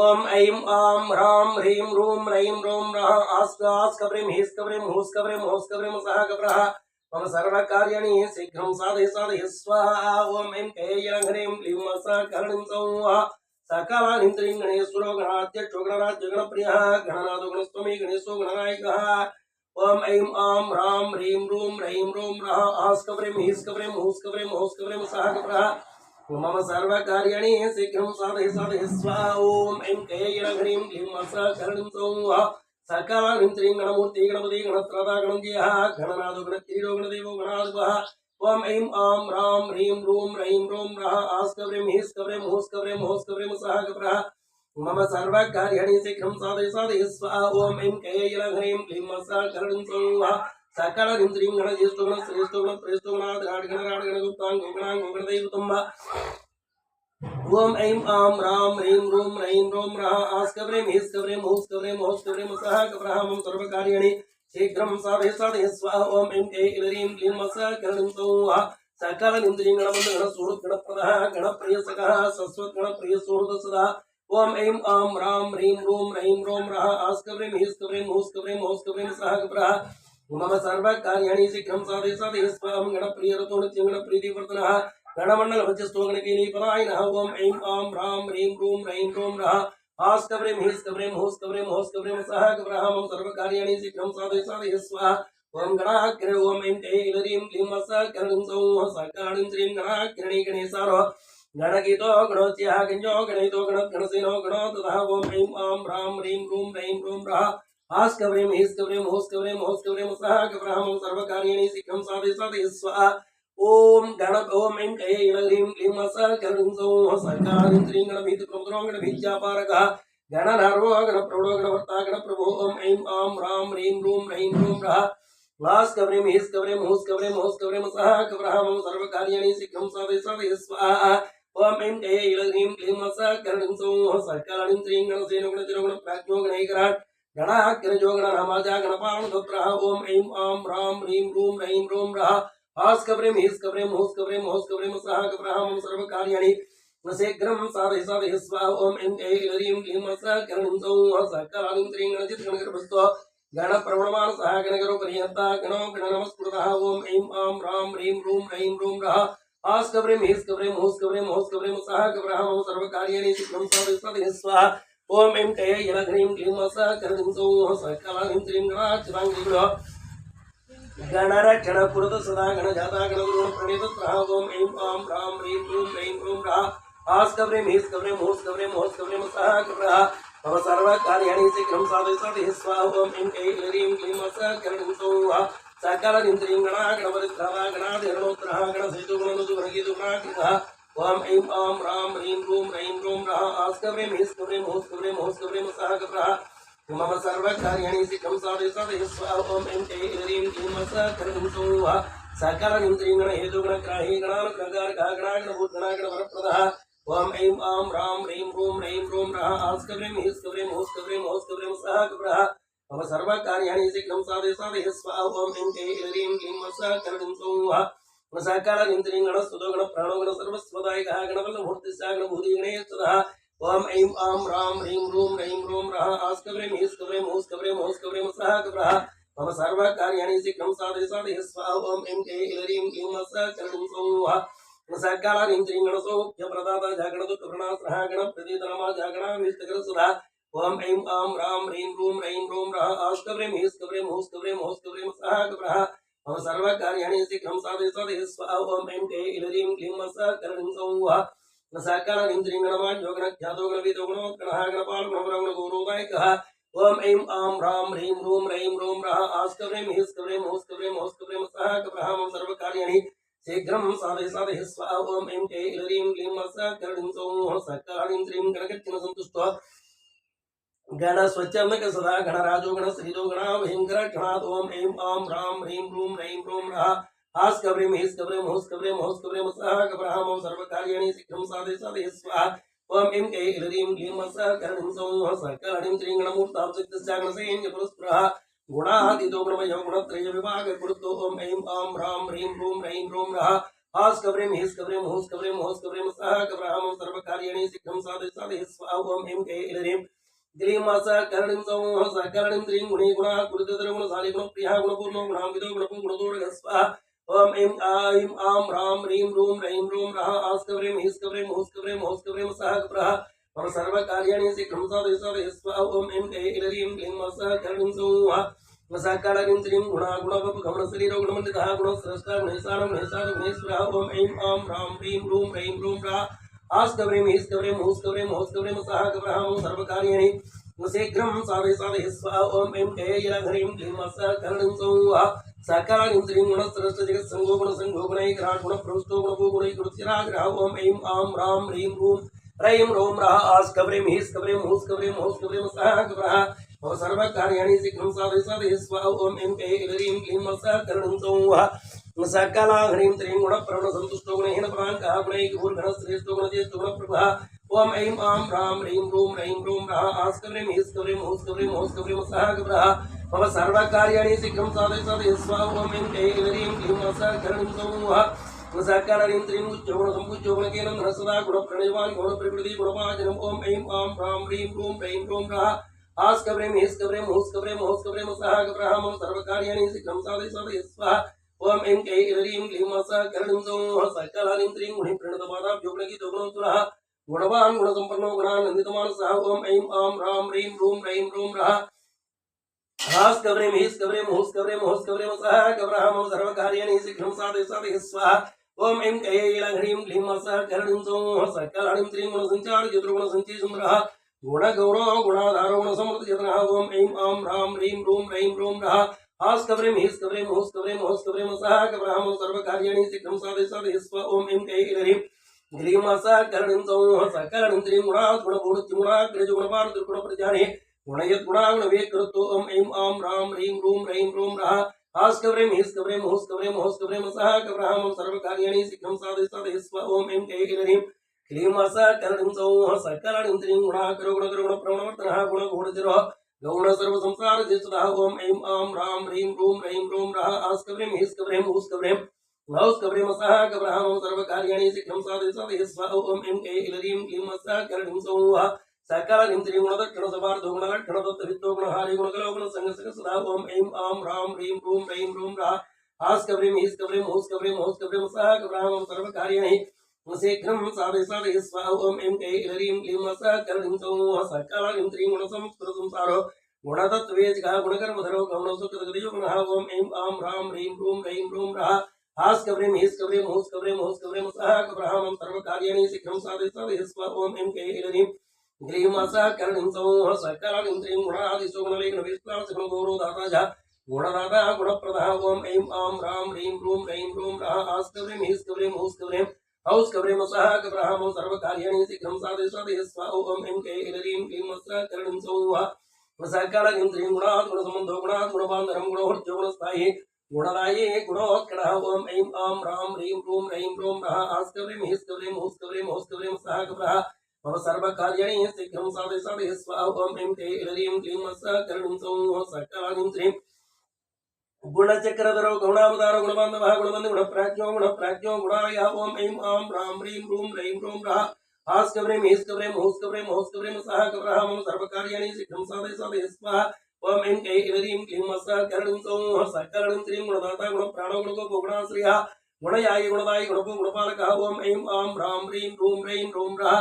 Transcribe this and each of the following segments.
ओम ऐं आं ह्रां ह्रीं रूं रैं रों रः आस्कब्रीं हीस्कब्रीं हूस्कब्रीं होस्कब्रीं सः गब्रः मम सर्वकार्याणि शीघ्रं साधय साधय स्वाहा ओम ऐं ऐं ह्रीं क्लीं सकरणीं सौः सकलानिन्द्रीं गणेश्वरो गणाध्यक्षो गणराज्य गणप्रियः गणनाथो गणस्वामी गणेशो गणनायकः ओम ऐं आं ह्रां ह्रीं रूं रैं रों रः आस्कब्रीं हीस्कब्रीं हूस्कब्रीं होस्कब्रीं सः गब्रः मम सर्वकार्याणि शीघ्रं साधय साधय स्वाहा ओम ऐं ऐं ह्रीं क्लीं सकरणीं सौः सकलानिन्द्रीं गणमूर्ति गणपति गणत्रदा गणजयः गणनाथो गणक्रीडो गणदेवो गणाधिपः ओम ऐं आं ह्रां ह्रीं रूं रैं रों रः आस्कब्रीं हीस्कब्रीं हूस्कब्रीं होस्कब्रीं सः गब्रः मम सर्वकार्याणि शीघ्रं साधय साधय स्वाहा ओम ऐं ऐं ह्रीं क्लीं सकरणीं सौः सकलानिन्द्रीं गणज्येष्ठो गणश्रेष्ठो गणप्रेष्ठो गणाधिराट गणराट गणगुप्ताङ्गो गणाङ्गो गणदैवतम् ओम ऐं आं ह्रां ह्रीं रूं रैं रों रः आस्कब्रीं हीस्कब्रीं हूस्कब्रीं होस्कब्रीं सः गब्रः मम सर्वकार्याणि शीघ्रं साधय साधय स्वाहा ओम ऐं ऐं ह्रीं क्लीं सकरणीं सौः सकलानिन्द्रीं गणबन्धु गणसुहृत् गणप्रदः गणप्रियसखः सस्वत् गणप्रिय सुहृत् सदा ओम ऐं आं ह्रां ह्रीं रूं रैं रों रः आस्कब्रीं हीस्कब्रीं हूस्कब्रीं होस्कब्रीं सः गब्रः मम सर्वकार्याणि शीघ्रं साधय साधय स्वाहा गणप्रियरतो नित्यं गणप्रीतिवर्धनः गणमण्डलभजस्तो गणकीनीपरायणः ओम ऐं आं ह्रां ह्रीं रूं रैं रों रः आस्कब्रीं हीस्कब्रीं हूस्कब्रीं होस्कब्रीं सः गब्रः मम सर्वकार्याणि शीघ्रं साधय साधय स्वाहा ओम गणाग्रे ओम ऐं ऐं ह्रीं क्लीं सकरणीं सौः सकलानिन्द्रीं गणाग्रणी गणेशारो गणगीतो गणोच्यः गणो गणितो गणसेनो गणो ततः ओम ऐं आं ह्रां ह्रीं रूं रैं रों रः आस्कब्रीं हीस्कब्रीं हूस्कब्रीं होस्कब्रीं सः गब्रः मम सर्वकार्याणि शीघ्रं साधय साधय स्वाहा ओम गणप ओम ऐं ऐं ह्रीं क्लीं सकरणीं सौः सकलानिन्द्रीं गणभीतिप्रमुद्रो गणभीत्यापारकः गणनार्वो गणप्रौढो गणभर्ता गणप्रभो ओम ऐं आं ह्रां ह्रीं रूं रैं रों रः आस्कब्रीं हीस्कब्रीं हूस्कब्रीं होस्कब्रीं सः गब्रः मम सर्वकार्याणि शीघ्रं साधय साधय स्वाहा ओम ऐं ऐं ह्रीं क्लीं सकरणीं सौः सकलानिन्द्रीं गणसेनो गणजनो गणप्राज्ञो गणैकराट् गणाग्रजो गणनामाजा गणपाणुतत्रः ओम ऐं आं ह्रां ह्रीं रूं रैं रों रः आस्कब्रीं हीस्कब्रीं हूस्कब्रीं होस्कब्रीं सः गब्रः मम सर्वकार्याणि शीघ्रं साधय साधय स्वाहा ओम ऐं ऐं ह्रीं क्लीं सकरणीं सौः सकलानिन्द्रीं गणजित् गणगर्भस्थो गणप्रवणमानसः गणगरो पर्यन्ता गणो गणनमस्कृतः ओम ऐं आं ह्रां ह्रीं रूं रैं रों रः आस्कब्रीं हीस्कब्रीं हूस्कब्रीं होस्कब्रीं सः गब्रः मम सर्वकार्याणि शीघ्रं साधय साधय स्वाहा ओम ऐं ऐं ह्रीं क्लीं सकरणीं सौः सकलानिन्द्रीं गणाच्युताङ्गिरो गणरक्षण पुरत सदा गणजाता गणगुरुण प्रणीतत्रः ओम ऐं आं ह्रां ह्रीं रूं रैं रों रः आस्कब्रीं हीस्कब्रीं हूस्कब्रीं होस्कब्रीं सः गब्रः मम सर्वकार्याणि शीघ्रं साधय साधय स्वाहा ओम ऐं ऐं ह्रीं क्लीं सकरणीं सौः सकलानिन्द्रीं गणागणपतित्रः गणाधिरणोत्तरः गणसहितो गणनुतो गणगीतो गणाकृतः ओम ऐं आं ह्रां ह्रीं रूं रैं रों रः आस्कब्रीं हीस्कब्रीं हूस्कब्रीं होस्कब्रीं सः गब्रः मम सर्वकार्याणि शीघ्रं साधय साधय स्वाहा ओम ऐं ऐं ह्रीं क्लीं सकरणीं सौः सकलानिन्द्रीं गणहेतु गणग्राही गणानुग्रहकारकः गणागणभूत गणागणवरप्रदः ओम ऐं आं ह्रां ह्रीं रूं रैं रों रः आस्कब्रीं हीस्कब्रीं हूस्कब्रीं होस्कब्रीं सः गब्रः मम सर्वकार्याणि शीघ्रं साधय साधय स्वाहा ओम ऐं ऐं ह्रीं क्लीं सकरणीं सौः सकलानिन्द्रीं गणस्तुतो गणप्राणो गणसर्वस्वदायकः गणवल्लभमूर्तिस्सः गणभूति गणेशतः ओम ऐं आं ह्रां ह्रीं रूं रैं रों रः आस्कब्रीं हीस्कब्रीं हूस्कब्रीं होस्कब्रीं सः गब्रः मम सर्वकार्याणि शीघ्रं साधय साधय स्वाहा ओम ऐं ऐं ह्रीं क्लीं सकरणीं सौः सकलानिन्द्रीं गणसौख्यप्रदाता जागणदुःखप्रणासः गणप्रतीतनामा जागणाभीष्टकरसुधा ओम ऐं आं ह्रां ह्रीं रूं रैं रों रः आस्कब्रीं हीस्कब्रीं हूस्कब्रीं होस्कब्रीं सः गब्रः मम सर्वकार्याणि शीघ्रं साधय साधय स्वाहा ओम ऐं ऐं ह्रीं क्लीं सकरणीं सौः सकलानिन्द्रीं गणमान्यो गणख्यातो गणवीतो गणोत्कणः गणपालो गणवरो गणगौरवदायकः ओम ऐं आं ह्रां ह्रीं रूं रैं रों रः आस्कब्रीं हीस्कब्रीं हूस्कब्रीं होस्कब्रीं सः गब्रः मम सर्वकार्याणि शीघ्रं साधय साधय स्वाहा ओम ऐं ऐं ह्रीं क्लीं सकरणीं सौः सकलानिन्द्रीं गणकच्चिनसन्तुष्टो गणस्वच्छन्दक सदा गणराजो गणश्रीतो गणाभयङ्कर गणात् ओम ऐं आं ह्रां ह्रीं रूं रैं रों रः आस्कब्रीं हीस्कब्रीं हूस्कब्रीं होस्कब्रीं सः गब्रः मम सर्वकार्याणि शीघ्रं साधय साधय स्वाहा ओम ऐं ऐं ह्रीं क्लीं सकरणीं सौः सकलानिन्द्रीं गणमूर्ताब्जक्तस्य गणसैन्यपुरस्पृहः गुणातीतो गुणमयो गुणत्रय विभाग गुरुतो ओम ऐं आं ह्रां ह्रीं रूं रैं रों रः आस्कब्रिम हिस्कब्रिम हुस्कब्रिम हुस्कब्रिम सह कब्रहम सर्वकार्याणि शीघ्रं साधय स्वाहा ओम ऐं क्लीं ह्रीं क्लीं मासा करणीं सौः सकरणीं त्रीं गुणे गुणा गुरुतरगुणशाली गुणप्रिया गुणपूर्णो गुणान्वितो गुणपूर्णदो स्वाहा ओम ऐं आं रां ह्रीं रूं रैं रूं रः आस्कब्रिम हिस्कब्रिम हुस्कब्रिम हुस्कब्रिम सह कब्रः मम सर्वकार्याणि शीघ्रं साधय स्वाहा ओम ऐं क्लीं क्लीं मासा करणीं सौः सकलरिं त्रीं गुणा गुणवपगमनशरीरो गुणमण्डितः गुणस्रष्टा गुणेशानं गुणेशादि गुणेश्वरः ओम ऐं रां ह्रीं रूं रैं रूं रः आस्कब्रिम हिस्कब्रिम हुस्कब्रिम हुस्कब्रिम सह कब्रहं सर्वकार्याणि शीघ्रं साधय स्वाहा ओम ऐं ह्रीं क्लीं मासा करणीं सौः सकलरिं त्रीं गुणस्रष्टा जगत्संगो गुणैकराट् गुणप्रविष्टो गुणभू गुणैकरुचिराग्रह ओम ऐं रां ह्रीं रूं रैं रूं रः आस्कब्रिम हिस्कब्रिम हुस्कब्रिम हुस्कब्रिम सह कब्रहं मम सर्वकार्याणि शीघ्रं साधय स्वाहा ओम ऐं ह्रीं क्लीं मासा करणीं सौः सकला ह्रीं त्रीं गुणप्रवणसन्तुष्टो गुणेन प्राङ्कः गुणैकभूर्गणश्रेष्ठो गुणज्येष्ठो गुणप्रभः ओम ऐं रां ह्रीं रूं रैं रूं रः आस्कब्रिम हिस्कब्रिम हुस्कब्रिम हुस्कब्रिम सह कब्रहं मम सर्वकार्याणि शीघ्रं साधय स्वाहा ओम ऐं ह्रीं क्लीं मासा करणीं सौः सकलरिं त्रीं उच्चो गुणसम्पूज्यो गुणकेनं धनसदा गुणप्रणयवान् गुणप्रकृति गुणवाचनम् ओम ऐं रां ह्रीं रूं रैं रूं रः आस्कब्रिम हिस्कब्रिम हुस्कब्रिम हुस्कब्रिम सह कब्रहं मम सर्वकार्याणि शीघ्रं साधय स्वाहा ओम ऐं ह्रीं क्लीं मासा करणीं सौः सकलानिं त्रीं गुणिप्रणतपादाभ्यो गुणगीतो गुणोत्तरः गुणवान् गुणसम्पन्नो गुणानन्दितमानसः ओम ऐं रां ह्रीं रूं रैं रूं रः आस्कब्रिम हिस्कब्रिम हुस्कब्रिम हुस्कब्रिम सह कब्रहं मम सर्वकार्याणि शीघ्रं साधय स्वाहा ओम ऐं ह्रीं क्लीं मासा करणीं सौः सकलानिं त्रीं गुणसञ्चार चतुर्गुणसञ्चयसुन्दरः गुणगौरव गुणाधारो गुणसमृद्धयतनः ओम ऐं रां ह्रीं रूं रैं रूं रः आस्कब्रिम हिस्कब्रिम हुस्कब्रिम हुस्कब्रिम सह कब्रहं सर्वकार्याणि शीघ्रं साधय स्वाहा ओम ऐं ह्रीं क्लीं मासा करणीं सौः सकलनिं त्रीं गुणात् गुणपूर्ति गुणाग्रज गुणपार गुणप्रजाने गुणयत् गुणागुणवेकृतो ओम ऐं रां ह्रीं रूं रैं रूं रः आस्कब्रिम हिस्कब्रिम हुस्कब्रिम हुस्कब्रिम सह कब्रहं सर्वकार्याणि शीघ्रं साधय स्वाहा ओम ऐं ह्रीं क्लीं मासा करणीं सौः सकलनिं त्रीं गुणाकरो गुणकरो गुणप्रवणवर्तनः गुणगुणजरो गौण सर्वसंसार ज्येष्ठः ओम ऐं रां ह्रीं रूं रैं रूं रः आस्कब्रिम हिस्कब्रिम हुस्कब्रिम हुस्कब्रिम सह कब्रहं मम सर्वकार्याणि शीघ्रं साधय स्वाहा ओम ऐं ह्रीं क्लीं मासा करणीं सौः सकलनिं त्रीं गुणदक्षिणसमार्धो गुणलक्षणदत्तवित्तो गुणहारि गुणकलो गुणसंगसदा ओम ऐं रां ह्रीं रूं रैं रूं रः आस्कब्रिम हिस्कब्रिम हुस्कब्रिम हुस्कब्रिम सह कब्रहं मम सर्वकार्याणि शीघ्रं साधय स्वाहा ओम ऐं ह्रीं क्लीं मासा करणीं सौः सकलनिं त्रीं गुणसंस्कृतसंसारो गुणतत्त्ववेजिकः गुणकर्मधरो गौणसुखदगतियो गुणः ओम ऐं रां ह्रीं रूं रैं रूं रः आस्कब्रिम हिस्कब्रिम हुस्कब्रिम हुस्कब्रिम सह कब्रहं मम सर्वकार्याणि शीघ्रं साधय स्वाहा ओम ऐं ह्रीं क्लीं मासा करणीं सौः सकलनिं त्रीं गुणादिशो गुणलेखनविस्तारस्य गुणगौरवदाता च गुणदाता गुणप्रदः ओम ऐं रां ह्रीं रूं रैं रूं रः आस्कब्रिम हिस्कब्रिम हुस्कब्रिम हुस्कब्रिम सह कब्रहं मम सर्वकार्याणि शीघ्रं साधय स्वाहा ओम ऐं ह्रीं क्लीं मासा करणीं सौः सकलनिं त्रीं गुणात् गुणसम्बन्धो गुणात् गुणबान्धनं गुणोर्जो गुणस्थायि गुणदाये गुणोत्कटः ओम ऐं रां ह्रीं रूं रैं रूं रः आस्कब्रिम हिस्कब्रिम हुस्कब्रिम हुस्कब्रिम सह कब्रहं मम सर्वकार्याणि शीघ्रं साधय स्वाहा ओम ऐं ह्रीं क्लीं मासा करणीं सौः सकलानिं त्रीं गुणचक्रधरो गौणावतारो गुणबान्धवः गुणबन्धु गुणप्राज्ञो गुणालयः ओम ऐं रां ह्रीं रूं रैं रूं रः आस्कब्रिम हिस्कब्रिम हुस्कब्रिम हुस्कब्रिम सह कब्रहं मम सर्वकार्याणि शीघ्रं साधय स्वाहा ओम ऐं ह्रीं क्लीं मासा करणीं सौः सकलनिं त्रीं गुणदाता गुणप्राणो गुणगोपो गुणाश्रयः गुणयायि गुणदायि गुणपो गुणपालकः ओम ऐं रां ह्रीं रूं रैं रूं रः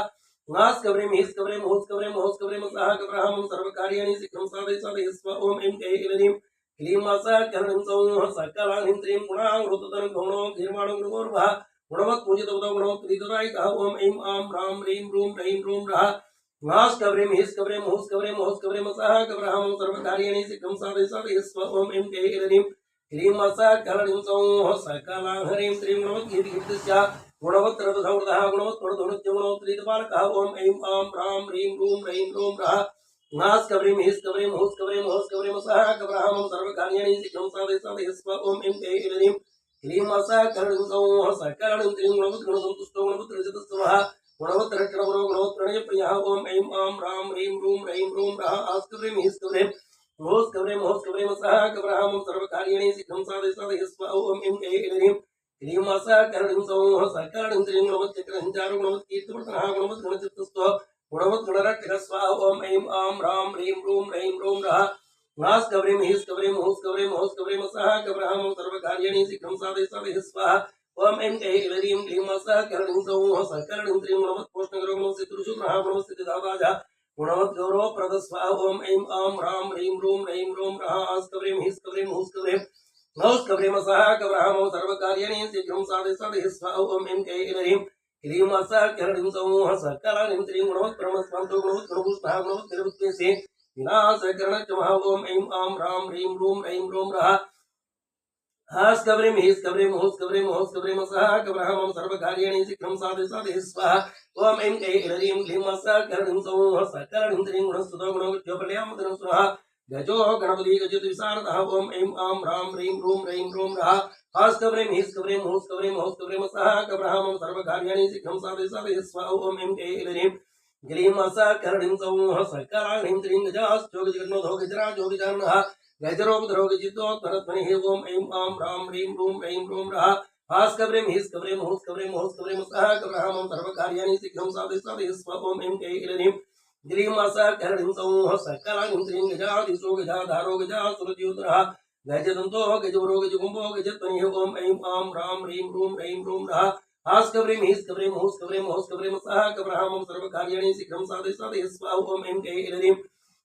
आस्कब्रिम हिस्कब्रिम हुस्कब्रिम हुस्कब्रिम सह कब्रहं मम सर्वकार्याणि शीघ्रं साधय स्वाहा ओम ऐं ह्रीं क्लीं मासा करणीं सौः सकलानिं त्रीं गुणावृततनं गौणो गीर्वाणो गुणगौरवः गुणवत्पूजितवतो गुणवत्प्रीतदायिकः ओम ऐं रां ह्रीं रूं रैं रूं रः आस्कब्रिम हिस्कब्रिम हुस्कब्रिम हुस्कब्रिम सह कब्रहं मम सर्वकार्याणि शीघ्रं साधय स्वाहा ओम ऐं ह्रीं क्लीं मासा करणीं सौः सकलाहरीं त्रीं गुणवद्गीर्तिश्च गुणवत्तरथसंवृतः गुणवत्परधनुज्य गुणवत्प्रीतपालकः ओम ऐं रां ह्रीं रूं रैं रूं रः आस्कब्रिम हिस्कब्रिम हुस्कब्रिम हुस्कब्रिम सह कब्रहं मम सर्वकार्याणि शीघ्रं साधय स्वाहा ओम ऐं ह्रीं क्लीं मासा करणीं सौः सकलनिं त्रीं गुणवद्गुणसन्तुष्टो गुणवत्तरजतस्तवः गुणवत्तरक्षणपरो गुणवत्प्रणयप्रियः ओम ऐं रां ह्रीं रूं रैं रूं रः आस्कब्रिम हिस्कब्रिम हुस्कब्रिम हुस्कब्रिम सह कब्रहं मम सर्वकार्याणि शीघ्रं साधय स्वाहा ओम ऐं ह्रीं क्लीं सकरणीं सौः सकरणीं त्रीं गुणवच्चक्रहञ्चारु गुणवत्कीर्तिवर्धनः गुणवद्गणचित्तस्व गुणवद्गणरक्षकः स्वाहा ॐ ऐं आं ह्रां ह्रीं ह्रूं रैं ह्रूं रः ह्रास्कव्रीं ह्रीस्कव्रीं हुस्कव्रीं हुस्कव्रीं सः कव्राहं सर्वकार्याणि शीघ्रं साधय स्वाहा ॐ ऐं कैलरीं क्लीं सकरणीं सौः सकरणीं त्रीं गुणवत्पोष्णगुणवत्सिद्धुषुग्रः गुणवत्सिद्धिदाताजः गुणवद्गौरवप्रद स्वाहा ॐ ऐं आं ह्रां ह्रीं ह्रूं रैं ह्रूं रः आस्कव्रीं ह्रीस्कव्रीं हुस्कव्रीं नौस्कव्रीं सः कव्राहं सर्वकार्याणि शीघ्रं साधय स्वाहा ॐ ऐं कैलरीं क्लीं सकरणीं सौः सकरणीं त्रीं गुणवत्परमस्वान्तो गुणवत्गुणभूषणः गुणवत्तिरुत्वेषे विनाशकरणचमः ॐ ऐं आं ह्रां ह्रीं ह्रूं रैं ह्रूं रः हास्कव्रीं हीस्कव्रीं हुस्कव्रीं हुस्कव्रीं सः कव्राहं सर्वकार्याणि शीघ्रं साधय स्वाहा ॐ ऐं कैलरीं क्लीं सकरणीं सौः सकरणीं त्रीं गुणस्तुतो गुणवत्योपलयामदनसुरः गजो गणपति गजद्विशारदः ॐ ऐं आं ह्रां ह्रीं ह्रूं रैं ह्रूं रः हास्कव्रीं हीस्कव्रीं हुस्कव्रीं हुस्कव्रीं सः कव्राहं सर्वकार्याणि शीघ्रं साधय स्वाहा ॐ ऐं कैलरीं क्लीं सकरणीं सौः सकरणीं त्रीं गजाश्चो गजगणोधो गजराजो गजाननः गजरोपधरो गजितोत्तरध्वनिः ॐ ऐं आं ह्रां ह्रीं ह्रूं रैं ह्रूं रः हास्कव्रीं हीस्कव्रीं हुस्कव्रीं हुस्कव्रीं सः कव्राहं सर्वकार्याणि शीघ्रं साधय स्वाहा ॐ ऐं कैलरीं क्लीं सकरणीं सौः सकरणीं त्रीं गजाधीशो गजाधारो गजासुरद्योतरः गजदन्तो गजवरो गजकुम्भो गजध्वनिः ॐ ऐं आं ह्रां ह्रीं ह्रूं रैं ह्रूं रः हास्कव्रीं हीस्कव्रीं हुस्कव्रीं हुस्कव्रीं सः कव्राहं सर्वकार्याणि शीघ्रं साधय स्वाहा ॐ ऐं कैलरीं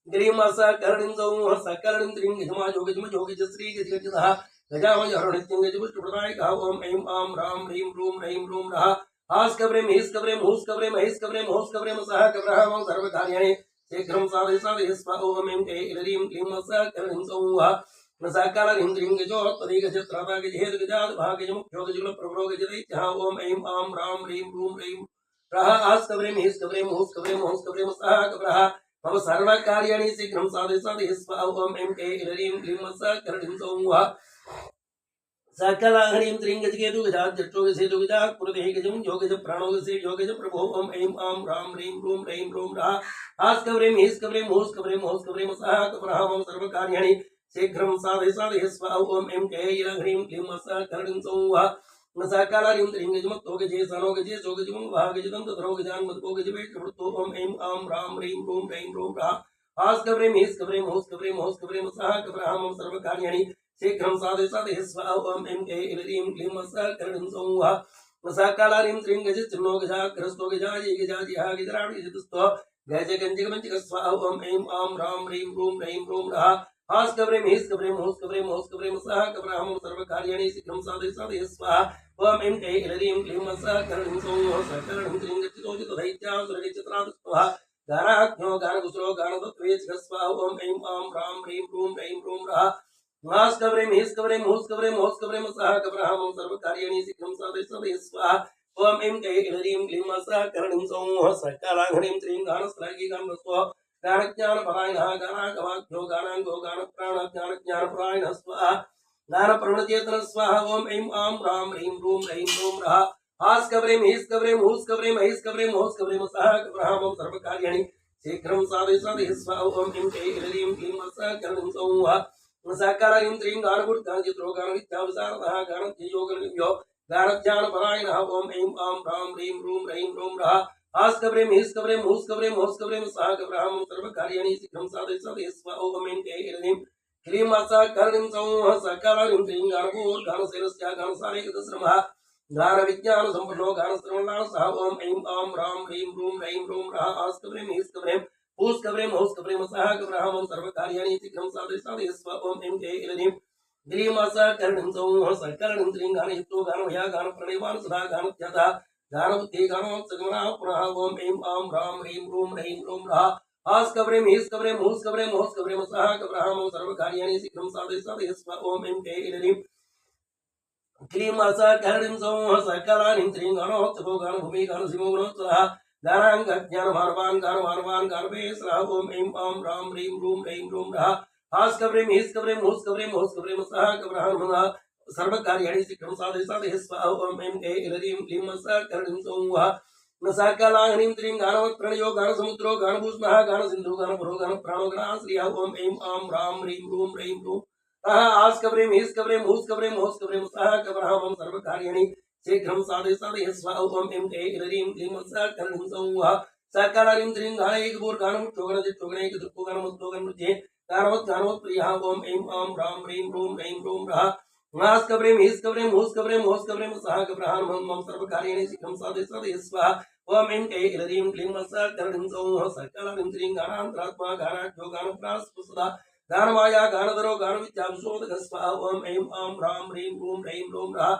क्लीं सकरणीं सौः सकरणीं त्रीं गजमाजो गजमजो गजश्री गजगजदः गजामजहरणित्यं गजपुष्टप्रदायकः ॐ ऐं आं ह्रां ह्रीं ह्रूं रैं ह्रूं रः हास्कव्रीं हीस्कव्रीं हुस्कव्रीं महिस्कव्रीं हुस्कव्रीं सः कव्राहं सर्वकार्याणि शीघ्रं साधय स्वाहा ॐ ऐं कैलरीं क्लीं सकरणीं सौः सकरणीं त्रीं गजोत्पदी गजत्राता गजहेद गजाद्भा गजमुख्यो गजकुलप्रभरो गजदैत्यः ॐ ऐं आं ह्रां ह्रीं ह्रूं रैं रः हास्कव्रीं हीस्कव्रीं हुस्कव्रीं हुस्कव्रीं सः कव्राहं मम सर्वकार्याणि शीघ्रं साधय स्वाहा ॐ ऐं कैलरीं क्लीं सकरणीं सौः सकलाहरीं त्रीं गजकेतु गजाद्जट्टो गजसेतु गजात्पुरदेः गजं योगज प्राणो गजसे योगज प्रभो ॐ ऐं आं ह्रां ह्रीं ह्रूं रैं ह्रूं रः हास्कव्रीं हीस्कव्रीं हुस्कव्रीं हुस्कव्रीं सः कव्राहं सर्वकार्याणि शीघ्रं साधय स्वाहा ॐ ऐं कैलह्रीं क्लीं सकरणीं सौः सकलाहरीं त्रीं गजमत्तो गजे सनो गजे सो गजमङ्गः गजदन्तधरो गजान्मद्को गजवेष्ट्रवृत्तो ॐ ऐं आं ह्रां ह्रीं ह्रूं रैं ह्रूं रः हास्कव्रीं हीस्कव्रीं हुस्कव्रीं हुस्कव्रीं सः कव्राहं सर्वकार्याणि शीघ्रं साधय स्वाहा ॐ ऐं कैलरीं क्लीं सकरणीं सौः सकलाहरीं त्रीं गजचिन्नो गजाग्रस्तो गजायै गजाजिहा गजराणि गजतुस्तो गजगञ्जगमञ्जक स्वाहा ॐ ऐं आं ह्रां ह्रीं ह्रूं रैं ह्रूं रः हास्कव्रीं हीस्कव्रीं हुस्कव्रीं हुस्कव्रीं सः कव्राहं सर्वकार्याणि शीघ्रं साधय स्वाहा ॐ ऐं कैलरीं क्लीं सकरणीं सौः सकरणीं त्रीं गच्छितोजितदैत्यासुरगच्छत्रातुस्तवः गानाज्ञो गानकुशलो गानतत्त्वेच्छिकः स्वाहा ॐ ऐं आं ह्रां ह्रीं ह्रूं रैं ह्रूं रः हास्कव्रीं हीस्कव्रीं हुस्कव्रीं हुस्कव्रीं सः कव्राहं सर्वकार्याणि शीघ्रं साधय स्वाहा ॐ ऐं कैलरीं क्लीं सकरणीं सौः सकलाहरीं त्रीं गानस्त्रागी गानरसो गानज्ञानपरायणः गानागवाभ्यो गानाङ्गो गानप्राणज्ञानज्ञानपरायणः स्वाहा गानप्रणचेतनः स्वाहा ॐ ऐं आं ह्रां ह्रीं ह्रूं रैं ह्रूं रः हास्कव्रीं हीस्कव्रीं हुस्कव्रीं महिस्कव्रीं हुस्कव्रीं सः कव्राहं सर्वकार्याणि शीघ्रं साधय स्वाहा ॐ ऐं कैलरीं क्लीं सकरणीं सौः सकलाहरीं त्रीं गानगुड्गानचित्रो गानविद्याविशारदः गानध्ययो गणयो गानध्यानपरायणः ॐ ऐं आं ह्रां ह्रीं ह्रूं रैं ह्रूं रः हास्कव्रीं हीस्कव्रीं हुस्कव्रीं हुस्कव्रीं सः कव्राहं सर्वकार्याणि शीघ्रं साधय स्वाहा ॐ ऐं कैलरीं क्लीं सकरणीं सौः सकलाहरीं त्रीं गानभूर्गानशैलस्य गानसारेकदश्रमः गानविज्ञानसम्पन्नो गानश्रवणानसः ॐ ऐं आं ह्रां ह्रीं ह्रूं रैं ह्रूं रः हास्कव्रीं हीस्कव्रीं हुस्कव्रीं हुस्कव्रीं सः कव्राहं सर्वकार्याणि शीघ्रं साधय स्वाहा ॐ ऐं कैलरीं क्लीं सकरणीं सौः सकरणीं त्रीं गानयुक्तो गानभया गानप्रणयवान् सदा गानत्यातः गानबुद्धि गानोत्सगमनः पुनः ॐ ऐं आं ह्रां ह्रीं ह्रूं रैं ह्रूं रः हास्कव्रीं हीस्कव्रीं हुस्कव्रीं हुस्कव्रीं सः कव्राहं सर्वकार्याणि शीघ्रं साधय स्वाहा ॐ ऐं कैलरीं क्लीं सकरणीं सौः सकलाहरीं त्रीं गानोत्सवो गानभूमि गानसिंहो गुणोत्सवः गानाङ्गज्ञानमानवान् गानमानवान् गानवेश्वरः ॐ ऐं आं ह्रां ह्रीं ह्रूं रैं ह्रूं रः हास्कव्रीं हीस्कव्रीं हुस्कव्रीं हुस्कव्रीं सः कव्राहं सर्वकार्याणि शीघ्रं साधय स्वाहा ॐ ऐं कैलरीं क्लीं सकरणीं सौः सकलाहरीं त्रीं गानवत्प्रणयो गानसमुद्रो गानभूषणः गानसिन्धुः गानपुरो गानप्राणो गानाश्रियः ॐ ऐं आं ह्रां ह्रीं ह्रूं रैं ह्रूं आस्कब्रेम हिस्कब्रेम हुस्कब्रेम होस्कब्रेम सह कब्रहमं सर्वकार्याणि शीघ्रं साधय स्वाहं एं के इलरीं क्लीं सकलं सौः सकलरीं त्रीं गानैकपूर्गानं चोगणजित्चोगणैक दुःखगानमुद्भोगनमुज्जे गानवत् प्रियः ओम ऐं आं रां ह्रीं रूं रैं रूं रः नास्कब्रेम हिस्कब्रेम हुस्कब्रेम होस्कब्रेम सह कब्रहमं मम सर्वकार्याणि शीघ्रं साधय स्वाहा ओम ऐं के इलरीं क्लीं सकलं सौः सकलरीं त्रीं गानान्तरात्मा गानाढ्यो गानप्रास्पुसदा गानमाया गानधरो गानविद्याविशोदकस्वाहा ओम ऐं आं रां ह्रीं रूं रैं रूं रः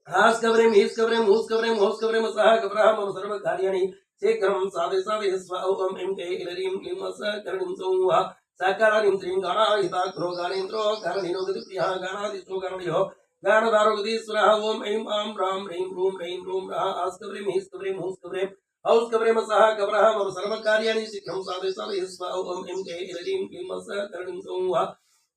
हास्कब्रेम हिस्कब्रेम हुस्कब्रेम होस्कब्रेम सह कब्रहमं सर्वकार्याणि शीघ्रं साधय स्वाहा ओम ऐं के इलरीं क्लीं सकलं सौः सकलरीं त्रीं गानाहिताग्रो गानेन्द्रो गाननिरोगतिप्रियः गानादिशो गानयो गानदारोगतीश्वरः ओम ऐं आं रां ह्रीं रूं रैं रूं रः आस्कब्रेम हिस्कब्रेम हुस्कब्रेम हौस्कब्रेम सह कब्रहमं सर्वकार्याणि शीघ्रं साधय स्वाहा ओम ऐं के इलरीं क्लीं सकलं सौः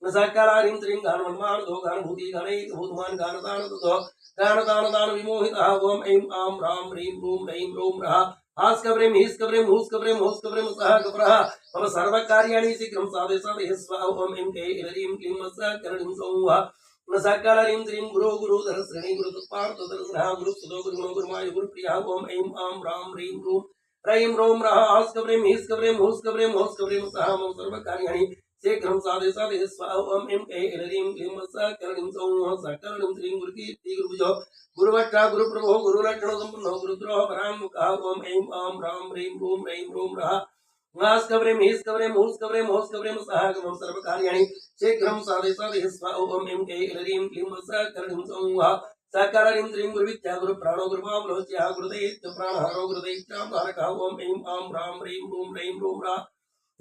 सकलरीं त्रीं गानवन्मानदो गानभूति गानैकभूतमान् गानदानदो गानदानदान विमोहितः ओम ऐं आं रां ह्रीं रूं रैं रूं रः आस्कब्रेम हिस्कब्रेम हुस्कब्रेम होस्कब्रेम सह कब्रः मम सर्वकार्याणि शीघ्रं साधय स्वाहा ओम ऐं के इलरीं क्लीं सकलं सौः सकलरीं त्रीं गुरुधर श्रेणी गुरुतत्पार्थदर्शनः गुरुस्तुतो गुरुगुणो गुरुमाय गुरुप्रियः ओम ऐं आं रां ह्रीं रूं रैं रूं रः आस्कब्रेम हिस्कब्रेम हुस्कब्रेम होस्कब्रेम सह मम सर्वकार्याणि शीघ्रं साधय स्वाहा ओम ऐं के इलरीं क्लीं सकलं सौः सकलरीं त्रीं गुरुकीर्ति गुरुभुजो गुरुवट्टा गुरुप्रभो गुरुलक्षणो सम्पन्नो गुरुद्रोह पराङ्मुखः ओम ऐं आं रां ह्रीं रूं रैं रूं रः नास्कब्रेम हिस्कब्रेम हुस्कब्रेम होस्कब्रेम सह मम सर्वकार्याणि शीघ्रं साधय स्वाहा ओम ऐं के इलरीं क्लीं सकलं सौः सकलरीं त्रीं गुरुविद्या गुरुप्राणो गुरुमावलोच्यः गुरुदैत्य प्राणहरो गुरुदैत्यापहारकः ओम ऐं आं रां ह्रीं रूं रैं रूं रः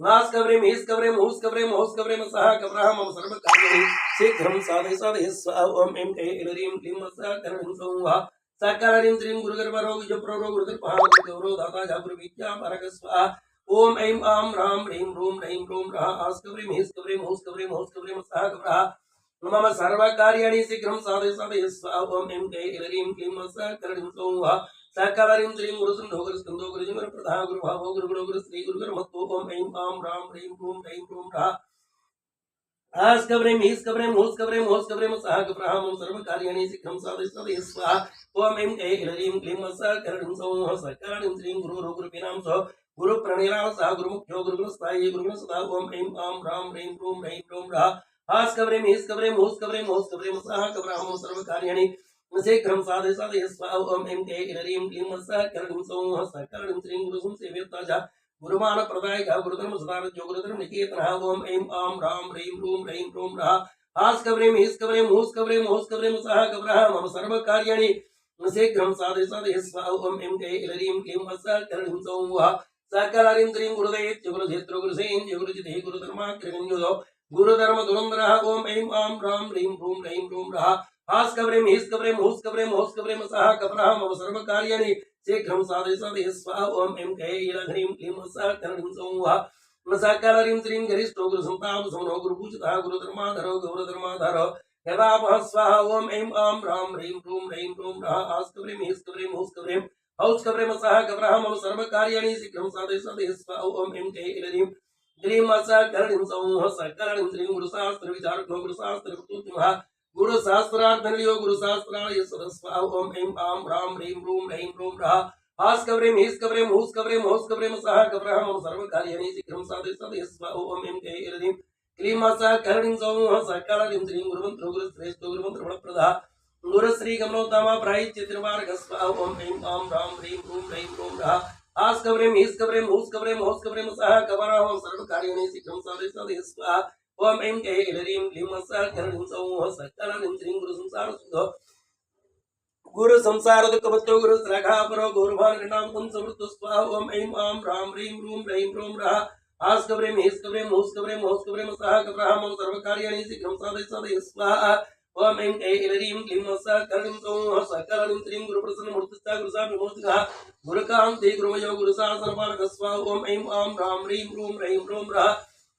नास्कब्रेम हिस्कब्रेम हुस्कब्रेम होस्कब्रेम सह कब्रहमं सर्वकार्याणि शीघ्रं साधय स्वाहा ओम ऐं के इलरीं क्लीं सकलं सौः सकलरीं त्रीं गुरुगर्भरो विजप्रो गुरुदर्पः गुरुगौरो दाता जागुरुविद्यापहारक स्वाहा ओम ऐं आं रां ह्रीं रूं रैं रूं रः आस्कब्रेम हिस्कब्रेम हुस्कब्रेम होस्कब्रेम सह कब्रः मम सर्वकार्याणि शीघ्रं साधय स्वाहा ओम ऐं के इलरीं क्लीं सकलं सौः सकलरीं त्रीं गुरुसुन्दो गुरुस्कन्दो गुरुजिमप्रदः गुरुभावो गुरुगुणो गुरुश्री गुरुगुरुमत्तो ओम ऐं आं रां ह्रीं रूं रैं रूं रः आस्कब्रेम हिस्कब्रेम हुस्कब्रेम होस्कब्रेम सह कब्रहमं सर्वकार्याणि शीघ्रं साधय स्वाहा ओम ऐं के इलरीं क्लीं सकलं सौः सकलरीं त्रीं गुरुपीनां सह गुरुप्रणीराम सह गुरुमुख्यो गुरुगुणस्थायी गुरुगुणसदा ओम ऐं आं रां ह्रीं रूं रैं रूं रः आस्कब्रेम हिस्कब्रेम हुस्कब्रेम होस्कब्रेम सह कब्रहमं सर्वकार्याणि शीघ्रं साधय स्वाहा ओम ऐं के इलरीं क्लीं सकलं सौः सकलरीं त्रीं गुरुसंसेव्यता गुरुमान प्रदायकः गुरुधर्म सदारज्यो गुरुधर्म निकेतनः ओम ऐं आं रां ह्रीं रूं रैं रूं रः आस्कब्रेम हिस्कब्रेम हुस्कब्रेम होस्कब्रेम सह कब्रहमं सर्वकार्याणि शीघ्रं साधय स्वाहा ओम ऐं के इलरीं क्लीं सकलं सौः सकलरीं त्रीं गुरुदैत्य गुरुधेत्रो गुरुसेन्द्य गुरुजिते गुरुधर्माग्रगण्यो गुरुधर्म दुरंधरः ओम ऐं आं रां ह्रीं रूं रैं रूं रः आस्कब्रेम हिस्कब्रेम हुस्कब्रेम होस्कब्रेम सह कब्रहमं सर्वकार्याणि शीघ्रं साधय स्वाहा ओम ऐं के इलरीं क्लीं सकलं सौः सकलरीं त्रीं गरिष्ठो गुरुसंतापसमनो गुरुपूजितः गुरुधर्माधरो गौरधर्माधरो यदापः स्वाहा ओम ऐं आं रां ह्रीं रूं रैं रूं रः आस्कब्रेम हिस्कब्रेम हुस्कब्रेम हौस्कब्रेम सह कब्रहमं सर्वकार्याणि शीघ्रं साधय स्वाहा ओम ऐं के इलरीं क्लीं सकलं सौः सकलरीं त्रीं गुरुशास्त्रविचारको गुरुशास्त्रवितुत्तमः गुरुशास्त्रार्थनिलयो गुरुशास्त्राय स्वाहा ओम ऐं आं रां ह्रीं रूं रैं रूं रः आस्कब्रेम हिस्कब्रेम हुस्कब्रेम होस्कब्रेम सह कब्रहमं सर्वकार्याणि शीघ्रं साधय स्वाहा ओम ऐं के इलरीं क्लीं सकलं सौः सकलरीं त्रीं गुरुमन्त्रो गुरुश्रेष्ठो गुरुमन्त्रफलप्रदः गुरुश्री गमनोत्तमा प्रायश्चित्तनिवारकः स्वाहा ओम ऐं आं रां ह्रीं रूं रैं रूं रः आस्कब्रेम हिस्कब्रेम हुस्कब्रेम होस्कब्रेम सह कब्रहमं सर्वकार्याणि शीघ्रं साधय स्वाहा ओम ऐं के इलरीं क्लीं सकलं सौः सकलरीं त्रीं गुरुसंसारसुद्धो गुरुसंसार दुःखभत्तो गुरुश्राखापरो गौरभान्नामकं समृद्धो स्वाहा ओम ऐं आं रां ह्रीं रूं रैं रूं रः आस्कब्रेम हिस्कब्रेम हुस्कब्रेम होस्कब्रेम सह कब्रहमं सर्वकार्याणि शीघ्रं साधय स्वाहा ओम ऐं के इलरीं क्लीं सकलं सौः सकलरीं त्रीं गुरुप्रसन्नमूर्तिश्च गुरुसामिमूर्तिकः गुरुकान्ति गुरुमयो गुरुशासनपालकः स्वाहा ओम ऐं आं रां ह्रीं रूं रैं रूं रः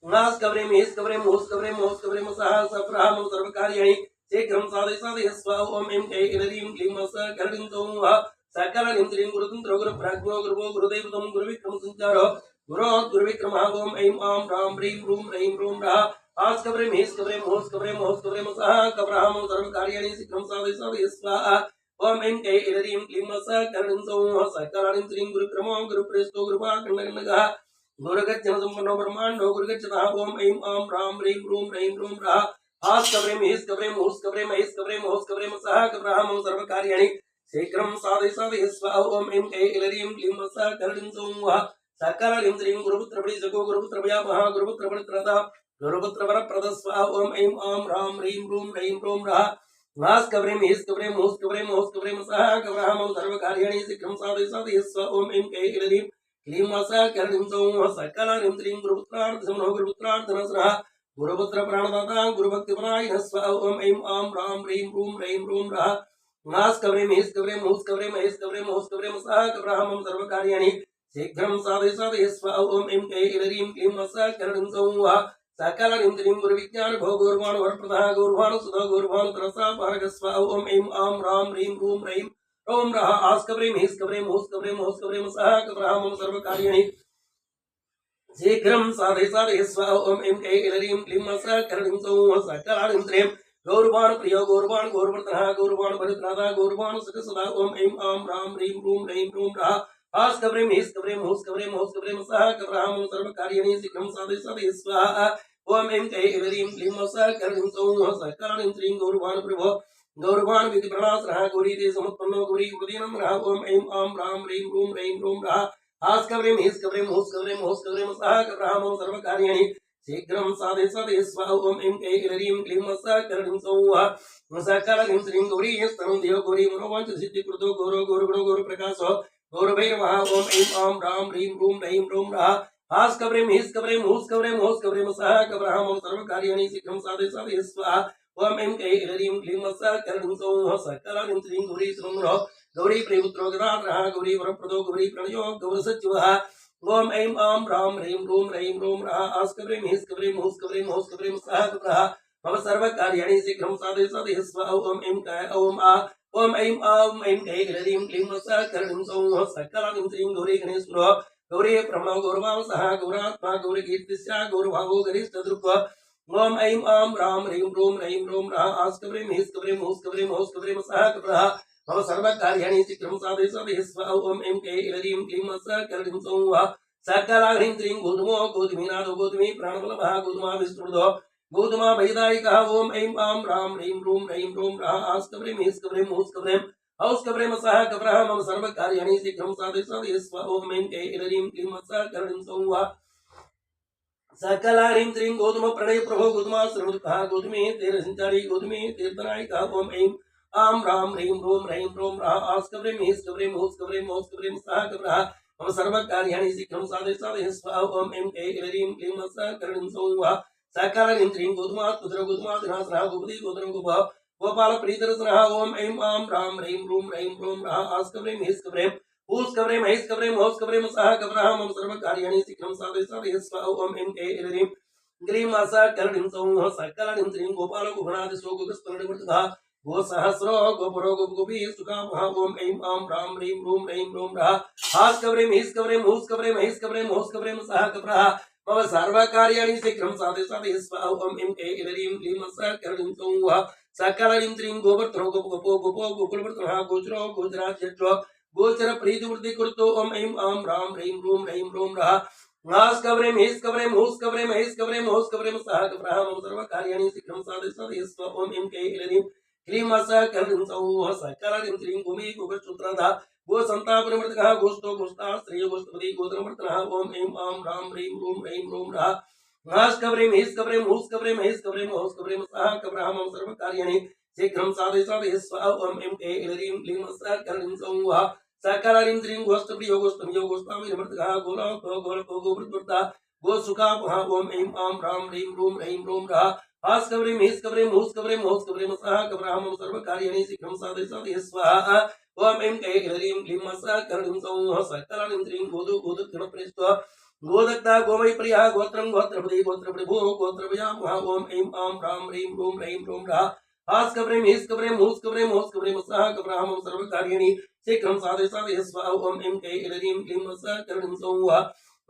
आस्कब्रेम हिस्कब्रेम हुस्कब्रेम होस्कब्रेम सह कब्रहमं सर्वकार्याणि शीघ्रं साधय स्वाहा ओम ऐं के इलरीं क्लीं सकलं सौः सकलरीं त्रीं गुरुतन्त्रो गुरुप्राज्ञो गुरुवो गुरुदैवतं गुरुविक्रमसञ्चारो गुरोद्गुरुविक्रमः ओम ऐं आं रां ह्रीं रूं रैं रूं रः आस्कब्रेम हिस्कब्रेम होस्कब्रेम होस्कब्रेम सह कब्रहमं सर्वकार्याणि शीघ्रं साधय साधय स्वाहा ओम ऐं कै ह्रीं क्लीं स करणं सौः सकलाणिं श्रीं गुरुक्रमो गुरुप्रेष्ठो गुरुपाखण्डगणगः गुरुगच्छनसम्पन्नो ब्रह्माण्डो गुरुगच्छतः ओम ऐं आं ह्रां ह्रीं ह्रूं ह्रैं ह्रूं ह्रः आस्कब्रेम हिस्कब्रेम होस्कब्रेम हिस्कब्रेम होस्कब्रेम सह कब्रहमं सर्वकार्याणि शीघ्रं साधय साधय स्वाहा ओम ऐं कै ह्रीं क्लीं स करणं सौः सकलाणिं श्रीं गुरुपुत्रपणि सको गुरुपुत्रभया महागुरुपुत्रपणित्रता गुरुपुत्र वरप्रद स्वाहा ओम ऐं आं ह्रां ह्रीं ह्रूं ह्रैं ह्रूं ह्रः नास्कब्रेम हिस्कब्रेम होस्कब्रेम होस्कब्रेम सह कब्रहमं सर्वकार्याणि शीघ्रं साधय साधय स्वाहा ओम ऐं कै ह्रीं क्लीं स करणं सौः सकलाणिं श्रीं गुरुपुत्रार्थसमनो गुरुपुत्रार्थनसरः गुरुपुत्र प्राणदाता गुरुभक्तिपरायणः स्वाहा ओम ऐं आं ह्रां ह्रीं ह्रूं ह्रैं ह्रूं ह्रः नास्कब्रेम हिस्कब्रेम होस्कब्रेम हिस्कब्रेम होस्कब्रेम सह कब्रहमं सर्वकार्याणि शीघ्रं साधय साधय स्वाहा ओम ऐं कै ह्रीं क्लीं स करणं सौः सकलाणिं श्रीं गुरुविज्ञान भो गौरवान् वरप्रदः गौरवान् सुधा गौरवान् तरसा पारगस्वाहा ओम ऐं आं ह्रां ह्रीं ह्रूं ह्रैं ह्रूं ह्रः आस्कब्रेम हिस्कब्रेम होस्कब्रेम होस्कब्रेम सह कब्रहमं सर्वकार्याणि शीघ्रं साधय साधय स्वाहा ओम ऐं कै ह्रीं क्लीं स करणं सौः सकलाणिं श्रीं गौरवान् प्रियो गौरवान् गौरवर्धनः गौरवान् परित्राता गौरवान् सुखसदा ओम ऐं आं ह्रां ह्रीं ह्रूं ह्रैं ह्रूं ह्रः आस्कब्रेम हिस्कब्रेम होस्कब्रेम होस्कब्रेम सह कब्रहमं सर्वकार्याणि शीघ्रं साधय साधय स्वाहा ओम ऐं कै ह्रीं क्लीं स करणं सौः सकलाणिं श्रीं गौरवान् प्रभो गौरवान् विधिप्रणासरः गौरीते समुत्पन्नो गौरी हृदयनन्दनः ओम ऐं आं ह्रां ह्रीं ह्रूं ह्रैं ह्रूं ह्रः आस्कब्रेम हिस्कब्रेम होस्कब्रेम होस्कब्रेम सह कब्रहमं सर्वकार्याणि शीघ्रं साधय साधय स्वाहा ओम ऐं कै ह्रीं क्लीं स करणं सौः सकलाणिं श्रीं गौरी स्तनं देव गौरी मनोवाञ्छसिद्धिकृतो गौरो गौरगुणो गौरप्रकाशो गौरभैरवः ओम ऐं आं ह्रां ह्रीं ह्रूं ह्रैं ह्रूं ह्रः आस्कब्रेम हिस्कब्रेम होस्कब्रेम होस्कब्रेम सह कब्रहमं सर्वकार्याणि शीघ्रं साधय साधय स्वाहा ओम ऐं कै ह्रीं क्लीं स करणं सौः सकलाणिं श्रीं गौरी सुरंद्रो गौरी प्रियपुत्रो गदाधरः गौरी वरप्रदो गौरी प्रणयो गौरसचिवः ओम ऐं आं ह्रां ह्रीं ह्रूं ह्रैं ह्रूं ह्रः आस्कब्रेम हिस्कब्रेम होस्कब्रेम होस्कब्रेम सह कब्रः मम सर्वकार्याणि शीघ्रं साधय साधय स्वाहा ओम ऐं कै ओम ऐं आं ऐं कै ह्रीं क्लीं स करणं सौः सकलाणिं श्रीं गौरी गणेश्वरो गौरी ब्रह्म गौरवां सह गौरात्मा गौरीकीर्तिस्या गौरभावो गरिष्ठदृक् ओम ऐं आं ह्रां ह्रीं ह्रूं ह्रैं ह्रूं ह्रः आस्कब्रेम हिस्कब्रेम होस्कब्रेम होस्कब्रेम सह कब्रः मम सर्वकार्याणि शीघ्रं साधय साधय स्वाहा ओम ऐं कै ह्रीं क्लीं स करणं सौः सकलाह्रीं श्रीं गौतमो गौतमीनाथो गौतमी प्राणबलभः गौतमा विष्णुर्धो गौतमा वैदायिकः ओम ऐं आं ह्रां ह्रीं ह्रूं ह्रैं ह्रूं ह्रः आस्कब्रेम हिस्कब्रेम होस्कब्रेम औस्कब्रेम सह कब्रः मम सर्वकार्याणि शीघ्रं साधय साधय स्वाहा ओम ऐं कै ह्रीं क्लीं स करणं सौः सकलाह्रीं श्रीं गौतम प्रणय प्रभो गौतमा सर्वदुःखः गौतमी तीर्थसञ्चारी गौतमी तीर्थनायिकः ओम ऐं आं ह्रां ह्रीं ह्रूं ह्रैं ह्रूं ह्रः आस्कब्रेम हिस्कब्रेम होस्कब्रेम होस्कब्रेम सह कब्रः मम सर्वकार्याणि शीघ्रं साधय साधय स्वाहा ओम ऐं कै ह्रीं क्लीं स करणं सौः सकलाह्रीं श्रीं गौतमात्पुत्र गौतमादिनासनः गोपति गोत्रं गोपः गोपाल प्रीतरसनः ओम ऐं आं ह्रां ह्रीं ह्रूं ह्रैं ह्रूं ह्रः आस्कब्रेम हिस्कब्रेम होस्कब्रेम हिस्कब्रेम होस्कब्रेम सह कब्रः मम सर्वकार्याणि शीघ्रं साधय साधय स्वाहा ओम ऐं कै ह्रीं क्लीं स करणं सौः सकलाह्रीं श्रीं गोपाल गोघनादिशो गोगस्परणिवर्तः गोसहस्रो गोपुरो गोपगोपी सुखामः ओम ऐं आं ह्रां ह्रीं ह्रूं ह्रैं ह्रूं ह्रः आस्कब्रेम हिस्कब्रेम होस्कब्रेम हिस्कब्रेम होस्कब्रेम सह कब्रः मम सर्वकार्याणि शीघ्रं साधय साधय स्वाहा ओम ऐं कै ह्रीं क्लीं स करणं सौः सकलाह्रीं श्रीं गोवर्धनो गोपगोपो गोपो गोकुलवर्धनः गोचरो गोचराध्यक्षो गोचर प्रीतिवृद्धि कुरुतो ओम ऐं आं ह्रां ह्रीं ह्रूं ह्रैं ह्रूं ह्रः आस्कब्रेम हिस्कब्रेम होस्कब्रेम हिस्कब्रेम होस्कब्रेम सह कब्रः मम सर्वकार्याणि शीघ्रं साधय साधय स्वाहा ओम ऐं कै ह्रीं क्लीं स करणं सौः सकलाह्रीं श्रीं गोमी गोगश्चूत्रधः गोसन्तापनिवर्तकः गोष्ठो गोष्ठा स्त्रियो गोष्ठपति गोत्रवर्तनः ओम ऐं आं ह्रां ह्रीं ह्रूं ह्रैं ह्रूं ह्रः आस्कब्रेम हिस्कब्रेम होस्कब्रेम हिस्कब्रेम होस्कब्रेम सह कब्रः मम सर्वकार्याणि शीघ्रं साधय साधय स्वाहा ओम ऐं कै ह्रीं क्लीं स करणं सौः सकलाह्रीं श्रीं गोष्ठप्रियो गोष्ठमियो गोष्ठामिनिवर्तकः गोलोको गोलोको गोवृद्धवर्तः गोसुखापः ओम ऐं आं ह्रां ह्रीं ह्रूं ह्रैं ह्रूं ह्रः आस्कब्रेम हिस्कब्रेम होस्कब्रेम होस्कब्रेम सह कब्रः मम सर्वकार्याणि शीघ्रं साधय साधय स्वाहा ओम ऐं कै ह्रीं क्लीं स करणं सौः सकलाह्रीं श्रीं गोदु गोदुगणप्रेष्ठो गोदत्ता गोमयी प्रियः गोत्रं गोत्रपति गोत्रप्रभो गोत्रभयामः ओम ऐं आं ह्रां ह्रीं ह्रूं ह्रैं ह्रूं ह्रः आस्कब्रेम हिस्कब्रेम होस्कब्रेम होस्कब्रेम सह कब्रः मम सर्वकार्याणि शीघ्रं साधय साधय स्वाहा ओम ऐं कै ह्रीं क्लीं स करणं सौः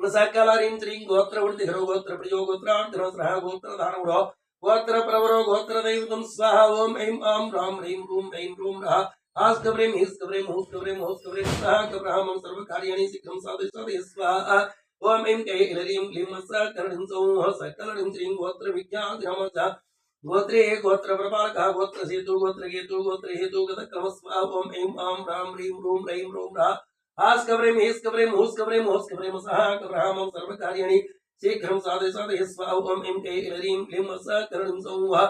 सकल ह्रीं श्रीं गोत्रवृद्धिहरो गोत्रप्रियो गोत्रार्धनो सह गोत्रधारणो गोत्र प्रवरो गोत्र दैवतं स्वाहा ओम ऐं आं ह्रां ह्रीं रूं रैं रूं रः आस्कब्रें हिस्कब्रें हुस्कब्रें मोस्कब्रें सह कब्रहमं सर्वकार्याणि शीघ्रं साधय स्वाहा ओम ऐं कै ह्रीं क्लीं सकलं सौः सकलं श्रीं गोत्र विज्ञानमः गोत्रे गोत्र प्रपालकः गोत्र सेतु गोत्र केतु गोत्र हेतु गतक्रम स्वाहा ओम ऐं आं ह्रां ह्रीं रूं रैं रूं रः आस्कब्रें हिस्कब्रें हुस्कब्रें मोस्कब्रें सह कब्रहमं सर्वकार्याणि शीघ्रं साधय स्वाहा ओम ऐं कै ह्रीं क्लीं सकलं सौः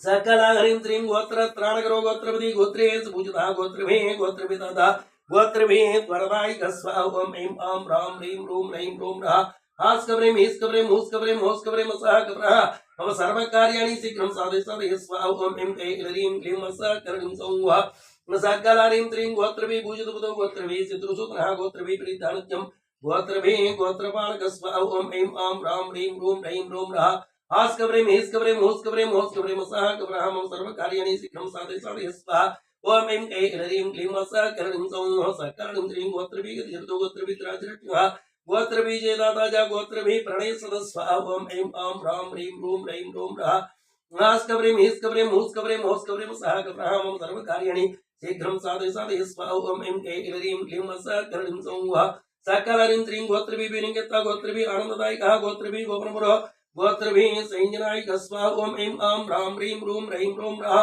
सकल ह्रीं श्रीं गोत्र त्राणकरो गोत्रपति गोत्रे भुजता गोत्रभे गोत्रपिता गोत्रभे वरदायिक स्वाहा ओम ऐं आं ह्रां ह्रीं रूं रैं रूं रः आस्कब्रें हिस्कब्रें हुस्कब्रें मोस्कब्रें सह कब्रः मम सर्वकार्याणि शीघ्रं साधय स्वाहा ओम ऐं कै ह्रीं क्लीं सकलं सौः सकल ह्रीं श्रीं गोत्रभे भुजतपदो गोत्रभे शत्रुसूत्रः गोत्रभे परिधानत्यं गोत्रभे गोत्रपालक स्वाहा ओम ऐं आं ह्रां ह्रीं रूं रैं रूं रः आस्कब्रें हिस्कब्रें हुस्कब्रें मोस्कब्रें सह कब्रहमं सर्वकार्याणि शीघ्रं साधय स्वाहा ओम ऐं कै ह्रीं क्लीं सकलं सौः सकलं श्रीं गोत्रभे गतिर्तो गोत्रभित्राजरट्यः गोत्रबीजेदाता गोत्रभि प्रणय स्वाहा ओम ऐं आं ह्रां ह्रीं रूं रैं रूं रः आस्कब्रें हिस्कब्रें हुस्कब्रें मोस्कब्रें सह कब्रहमं सर्वकार्याणि शीघ्रं साधय स्वाहा ओम ऐं कै ह्रीं क्लीं सकलं सौः सकल ह्रीं श्रीं गोत्रभिर्निकेता गोत्रभि आनंददायिकः गोत्रभि गोपनपुरो गोत्रभि संजनायिक स्वाहा ओम ऐं आं ह्रां ह्रीं रूं रैं रूं रः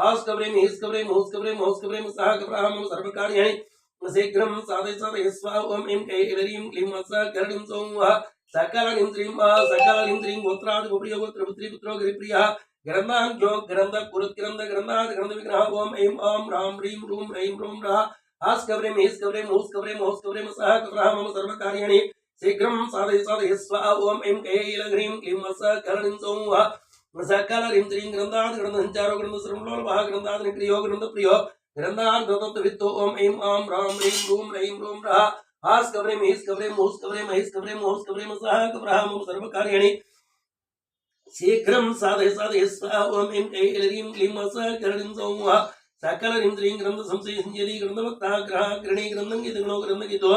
आस्कब्रें हिस्कब्रें हुस्कब्रें मोस्कब्रें सह कब्रहमं सर्वकार्याणि शीघ्रं साधय स्वाहा ओम ऐं कै ह्रीं क्लीं सकलं सौः सकल ह्रीं श्रीं गोत्रादिप्रियो गोत्रपुत्री पुत्रो गिरिप्रियः ग्रन्थाङ्क्यो ग्रन्थ कुरुत् ग्रन्थ ग्रन्थात् ग्रन्थ विग्रह ओम ऐं आं ह्रां ह्रीं रूं रैं रूं रः आस्कब्रें हिस्कब्रें हुस्कब्रें मोस्कब्रें सह कब्रहमं सर्वकार्याणि शीघ्रं साधय स्वाहा ओम ऐं कै ह्रीं क्लीं सकलं सौः सकल ह्रीं श्रीं ग्रन्थात् ग्रन्थसञ्चारो ग्रन्थश्रवणोल्भः ग्रन्थात् निग्रहो ग्रन्थप्रियो ग्रन्थार्थतत्त्ववित्तो ओम ऐं आं ह्रां ह्रीं रूं रैं रूं रः आस्कब्रें हिस्कब्रें हुस्कब्रें महिस्कब्रें मोस्कब्रें सह कब्रहमं सर्वकार्याणि शीघ्रं साधय स्वाहा ओम ऐं कै ह्रीं क्लीं सकलं सौः सकल ह्रीं श्रीं ग्रन्थ संशय संजयति ग्रन्थवक्ता ग्रह ग्रणी ग्रन्थङ्गितगुणो ग्रन्थगितो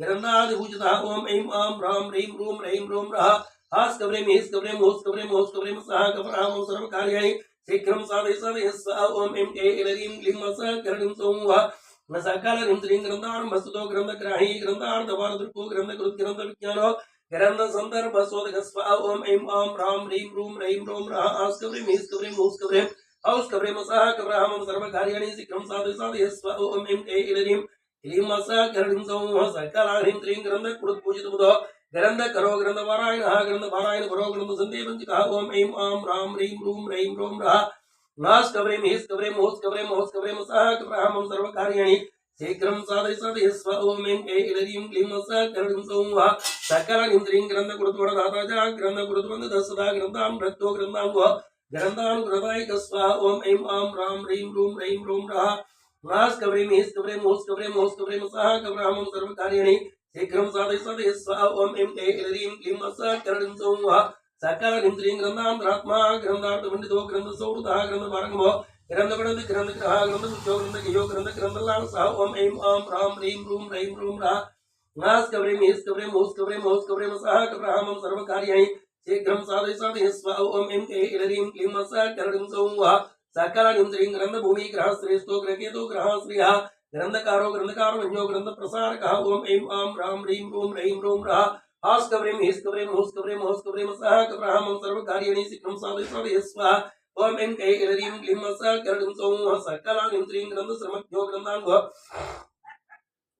ग्रन्थादिभूषितः ओम ऐं आं ह्रां ह्रीं रूं रैं रूं रः आस्कब्रें हिस्कब्रें हुस्कब्रें मोस्कब्रें सह कब्रहमं सर्वकार्याणि शीघ्रं साधय स्वाहा ओम ऐं कै ह्रीं क्लीं सकलं सौः सकल ह्रीं श्रीं ग्रन्थारम्भस्तुतो ग्रन्थग्राही ग्रन्थार्थवारदृक्को ग्रन्थकृत् ग्रन्थविज्ञानो ग्रन्थसन्दर्भशोधकः स्वाहा ओम ऐं आं ह्रां ह्रीं रूं रैं रूं रः आस्कब्रें हिस्कब्रें हुस्कब्रें औस्कब्रें सह कब्रहमं सर्वकार्याणि शीघ्रं साधय स्वाहा ओम ऐं कै ह्रीं क्लीं सकलं सौः सकल ह्रीं श्रीं ग्रन्थकृत् पूजितबुधो ग्रन्थकरो ग्रन्थपारायणः ग्रन्थपारायणपरो ग्रन्थसन्देहपञ्चकः ओम ऐं आं ह्रां ह्रीं रूं रैं रूं रः आस्कब्रें हिस्कब्रें हुस्कब्रें मोस्कब्रें सह कब्रहमं सर्वकार्याणि शीघ्रं साधय स्वाहा ओम ऐं कै ह्रीं क्लीं सकलं सौः सकल ह्रीं श्रीं ग्रन्थकृत् वरदाता च ग्रन्थकृत् वन्ददः ग्रन्थामृतो ग्रन्थाङ्गो ग्रन्थानुग्रहदायिक स्वाहा ओम ऐं आं ह्रां ह्रीं रूं रैं रूं रः आस्कब्रें हिस्कब्रें हुस्कब्रें मोस्कब्रें सह कब्रहमं सर्वकार्याणि शीघ्रं साधय स्वाहा ओम ऐं कै ह्रीं क्लीं सकलं सौः सकल ह्रीं श्रीं ग्रन्थान्तरात्मा ग्रन्थार्थपण्डितो ग्रन्थसौहृदः ग्रन्थपारङ्गमो ग्रन्थगणति ग्रन्थग्रहः ग्रन्थमुख्यो ग्रन्थगेयो ग्रन्थग्रन्थलाल सह ओम ऐं आं ह्रां ह्रीं रूं रैं रूं रः आस्कब्रें हिस्कब्रें हुस्कब्रें मोस्कब्रें सह कब्रहमं सर्वकार्याणि शीघ्रं साधय स्वाहा ओम ऐं कै ह्रीं क्लीं सकलं सौः सकल ह्रीं श्रीं ग्रन्थभूमि ग्रहश्रेष्ठो ग्रहकेतु ग्रहश्रियः ग्रन्थकारो ग्रन्थकारवन्यो ग्रन्थप्रसारकः ओम ऐं आं ह्रां ह्रीं रूं रैं रूं रः आस्कब्रें हिस्कब्रें हुस्कब्रें मोस्कब्रें सह कब्रहमं सर्वकार्याणि शीघ्रं साधय स्वाहा ओम ऐं कै ह्रीं क्लीं सकलं सौः सकल ह्रीं श्रीं ग्रन्थश्रमज्ञो ग्रन्थाङ्गो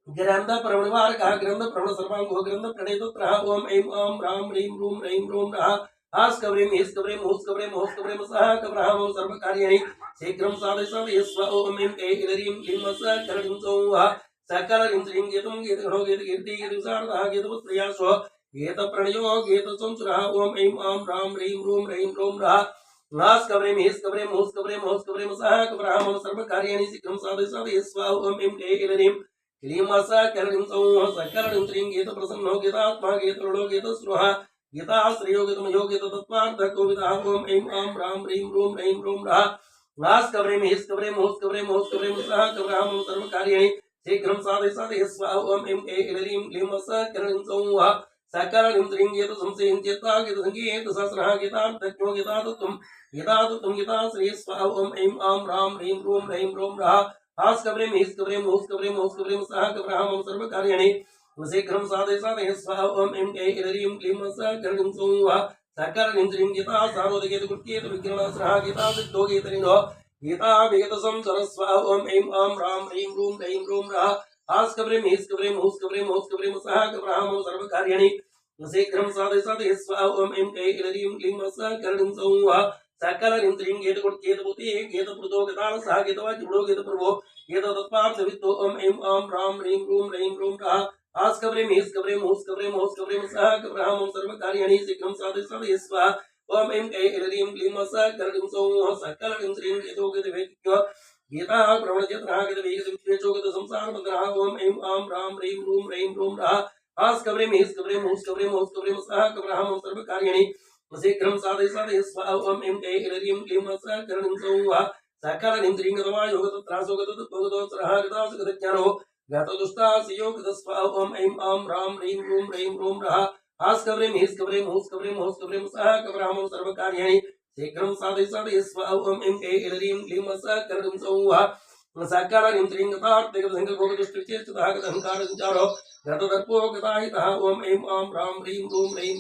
ग्रन्थप्रवणवारकः ग्रन्थप्रवणसर्वाङ्गो ग्रन्थप्रणेतत्रः ओम ऐं आं ह्रां ह्रीं रूं रैं रूं रः आस्कब्रें हिस्कब्रें हुस्कब्रें मोस्कब्रें सह कब्रहमं सर्वकार्याणि शीघ्रं साधय स्वाहा ओम ऐं कै ह्रीं क्लीं सकलं सौः सकल ह्रीं श्रीं गीतं गीतगणो गीतकीर्ति गीतविशारदः गीतपुत्रयासो गीतप्रणयो गीतसंसुरः ओम ऐं आं ह्रां ह्रीं रूं रैं रूं रः आस्कब्रें हिस्कब्रें हुस्कब्रें मोस्कब्रें सह कब्रहमं सर्वकार्याणि शीघ्रं साधय स्वाहा ओम ऐं कै ह्रीं क्लीं सकलं सौः सकल ह्रीं श्रीं गीतप्रसन्नो गीतात्मा गीतरूढो गीतस्पृहः गीताश्रयो गीतमयो गीततत्त्वार्थकोविदः ओम ऐं आं ह्रां ह्रीं रूं रैं रूं रः आस्कब्रें हिस्कब्रें हुस्कब्रें मोस्कब्रें सह कब्रहमं सर्वकार्याणि शीघ्रं साधय स्वाहा ओम ऐं ऐं क्लीं सकरणं सौः सकरणं त्रिंगेत संसेन्त्यता गीत संगीत सहस्रः गीतार्थज्ञो गीतातत्वं गीतातत्वं गीता श्री स्वाहा ओम ऐं आं रां ह्रीं रूं रः हास्कब्रें हिस्कब्रें हुस्कब्रें सह कब्रहामं सर्वकार्याणि शीघ्रं साधय स्वाहा ओम ऐं ऐं क्लीं सकरणं सौः सकरणं त्रिंगेता सारोदगेत कुट्येत विज्ञानस्रः गीता सिद्धो गीतरिणो गीता विगत संसर स्वाहा ओम ऐं आं रां ह्रीं रूं रः हास्कब्रें हुस्कब्रें सह कब्रहामं सर्वकार्याणि शीघ्रं साधय स्वाहा ओम ऐं क्लीं सकरणं सौः सकलनिं त्रिंगेत कुट्येत पुति गेत पुरुतो गताल सह गीतवाचिबुडो गीत प्रभो गीत तत्पार्थ वित्तो ओम ऐं आं रां ह्रीं रूं रः हास्कब्रें हुस्कब्रें सह कब्रहामं सर्वकार्याणि शीघ्रं साधय स्वाहा ओम ऐं क्लीं सकरणं सौः सकलनिं त्रिंगेतो गीतवेद्यो गीता प्रवणचेतनः गीतवेगत संसार बन्धनः ओम ऐं आं रां ह्रीं रूं रः हास्कब्रें हुस्कब्रें सह कब्रहामं सर्वकार्याणि शीघ्रं साधय स्वाहा ओम ऐं क्लीं सकरणं सौः सकलनिं त्रिंगतवायोगतत्रासोगतत्वगतोत्सरः गतासुगतज्ञानो गतदुष्टासयोगत स्वाहा ओम ऐं आं रां ह्रीं रूं रः हास्कब्रें हुस्कब्रें सह कब्रहामं सर्वकार्याणि शीघ्रं साधय स्वाहा ओम ऐं क्लीं सकरणं सौः सकलनिं त्रिंगतार्थगतसंकल्पगतुष्टिचेष्टतः गतहंकारसञ्चारो गतदर्पो गताहितः ओम ऐं आं रां ह्रीं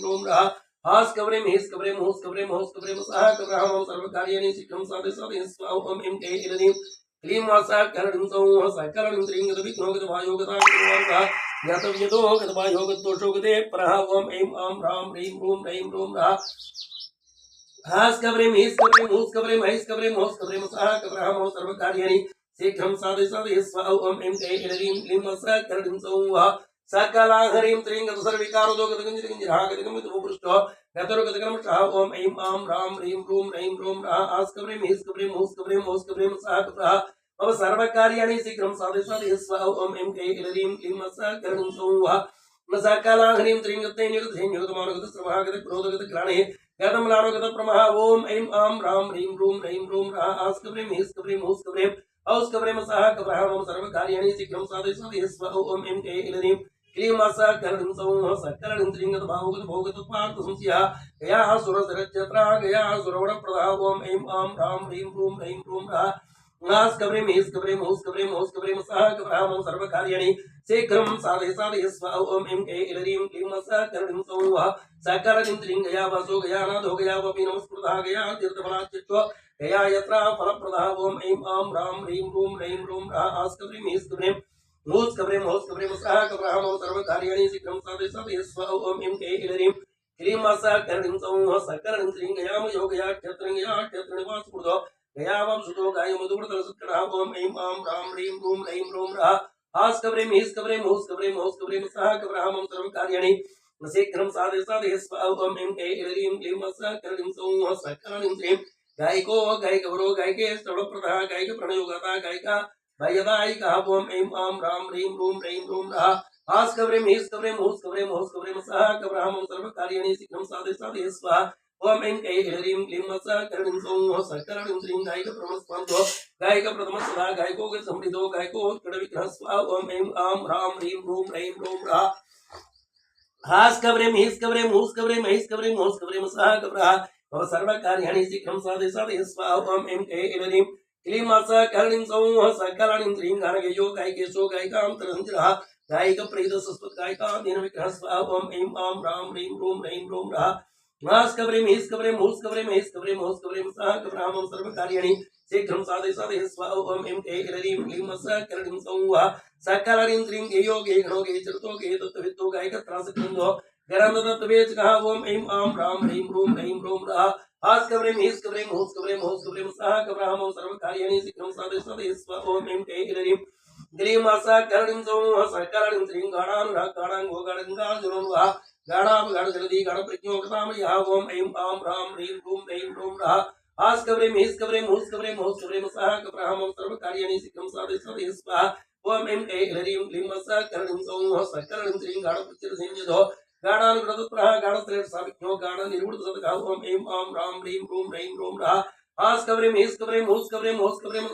रूं रः हास्कब्रें हुस्कब्रें सह कब्रहामं सर्वकार्याणि शीघ्रं साधय स्वाहा ओम ऐं क्लीं सकरणं सौः सकलनिं त्रिंगतविघ्नोगतवायोगतागतवार्तः गतव्यतो गतवायोगतोषो गते परः ओम ऐं आं रां ह्रीं रूं रः हास्कब्रें हुस्कब्रें सह कब्रहामं सर्वकार्याणि शीघ्रं साधय स्वाहा ओम ऐं क्लीं सकरणं सौः सकलाहरीं त्रिंगत सर्विकारो गतगंजरागतगमितभूपृष्टो गतरुगतक्रमशः ओम ऐं आं रां ह्रीं रूं रः हास्कब्रें हुस्कब्रें सह कब्रः मम सर्वकार्याणि शीघ्रं साधय स्वाहा ओम ऐं क्लीं सकरणं सौः सकलाहरीं त्रिंगतैर्निगतमानगतस्रवः क्रोधगतग्लाणे गतम्लानोगत प्रमः ओम ऐं आं रां ह्रीं रूं रः हास्कब्रें हुस्कब्रें सह कब्रहामं सर्वकार्याणि शीघ्रं साधय स्वाहा ओम ऐं क्लीं सकरणं सौः सकलनिं त्रिंगतभावगत भोगतत्पार्थसंस्यः गया सुरसरच्चत्रा गया सुरवणप्रदः ओम ऐं आं रां ह्रीं रूं रः हास्कब्रें हुस्कब्रें सह कब्रहामं सर्वकार्याणि शीघ्रं साधय स्वाहा ओम ऐं क्लीं सकरणं सौः सकलनिं त्रिंगया वासो गया नाथो गया वपि नमस्कृतः गया तीर्थफलाच्युतो गया यत्र फलप्रदः ओम ऐं आं रां ह्रीं रूं रः हास्कब्रें हुस्कब्रें सह कब्रहामं सर्वकार्याणि शीघ्रं साधय स्वाहा ओम ऐं क्लीं सकरणं सौः सकलनिं त्रिंगयामयो गया क्षत्रनिवासकृतो गया वंशुतो गायमधुव्रतरसत्कणः ओम ऐं आं रां ह्रीं रूं रः हास्कब्रें सह कब्रहामं सर्वकार्याणि शीघ्रं साधय स्वाहा ओम ऐं क्लीं सकरणं सौः सकलनिं त्रिं गायको गायकवरो गायके श्रवणप्रदः गायकप्रणयोगाता गायिका भयदायिकः ओम ऐं आं रां ह्रीं रूं रः हास्कब्रें सह कब्रहामं सर्वकार्याणि शीघ्रं साधय स्वाहा ओम ऐं क्लीं सकरणं सौः सकलनिं त्रिं गायकप्रमस्पन्दो गायकप्रथमसदा गायको गतसंहृतो गायको उत्कटविग्रहः स्वाहा ओम ऐं आं रां ह्रीं रूं रः हास्कब्रें सह कब्रः मम सर्वकार्याणि शीघ्रं साधय स्वाहा ओम ऐं क्लीं सकरणं सौः सकलनिं त्रिं गानगेयो गायकेशो गायिकान्तरसञ्चरः गायिकप्रीतसस्वत् गायिका दीनविग्रहः स्वाहा ओम ऐं आं रां ह्रीं रूं रः हास्कब्रें सह कब्रहामं सर्वकार्याणि शीघ्रं साधय स्वाहा ओम ऐं क्लीं सकरणं सौः सकलनिं त्रिंगेयो गेगणो गेचरतो गेतत्ववित्तो गायकत्रासकृन्दो गरन्दतत्वेचकः ओम ऐं आं रां ह्रीं रूं रः हास्कब्रें सह कब्रहामं सर्वकार्याणि शीघ्रं साधय स्वाहा ओम ऐं क्लीं सकरणं सौः सकलनिं त्रिं गाढानुरागाढाङ्गो गाढगङ्गाजुनोन्वः गाढापगाढजलधि गाढप्रज्ञो गतामयः ओम ऐं आं रां ह्रीं रूं रः हास्कब्रें सह कब्रहामं सर्वकार्याणि शीघ्रं साधय स्वाहा ओम ऐं क्लीं सकरणं सौः सकलनिं त्रिं गाढप्रच्युतसंयतो गाढानुग्रहतत्परः गाढश्रेष्ठसाभिज्ञो गाढनिर्वृतसदकः ओम ऐं आं रां ह्रीं रूं रः हास्कब्रें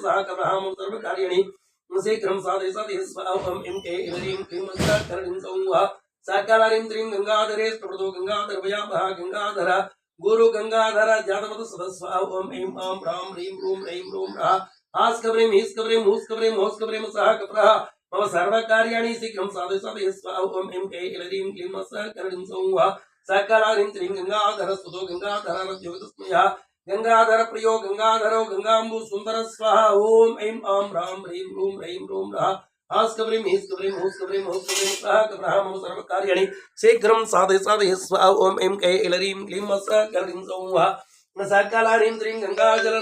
सह कब्रहामं सर्वकार्याणि शीघ्रं साधय साधय स्वाहा ओम ऐं क्लीं ह्रीं क्लीं करणीं सौः सकलारीं त्रीं गंगाधरे स्फुटतो गंगाधर भयावहा गंगाधर गुरु गंगाधर जातवत सदस्वा ओम ऐं आं ह्रां ह्रीं रूं ऐं रूं आस्कब्रीं हीस्कब्रीं हूस्कब्रीं होस्कब्रीं सह कप्रः मम सर्वकार्याणि शीघ्रं साधय साधय स्वाहा ओम ऐं क्लीं ह्रीं क्लीं करणीं सौः सकलारीं त्रीं गंगाधर स्तुतो गंगाधर रज्योतस्मयः गंगाधर प्रियो गंगाधरो गंगांबु सुंदर स्वाहा ओम ऐं आं ह्रां ह्रीं रूं ऐं रूं आस्कब्रीं हीस्कब्रीं हूस्कब्रीं होस्कब्रीं सह कप्रः मम सर्वकार्याणि शीघ्रं साधय साधय स्वाहा ओम ऐं क्लीं ह्रीं क्लीं करणीं सौः सकलारीं त्रीं गंगाजल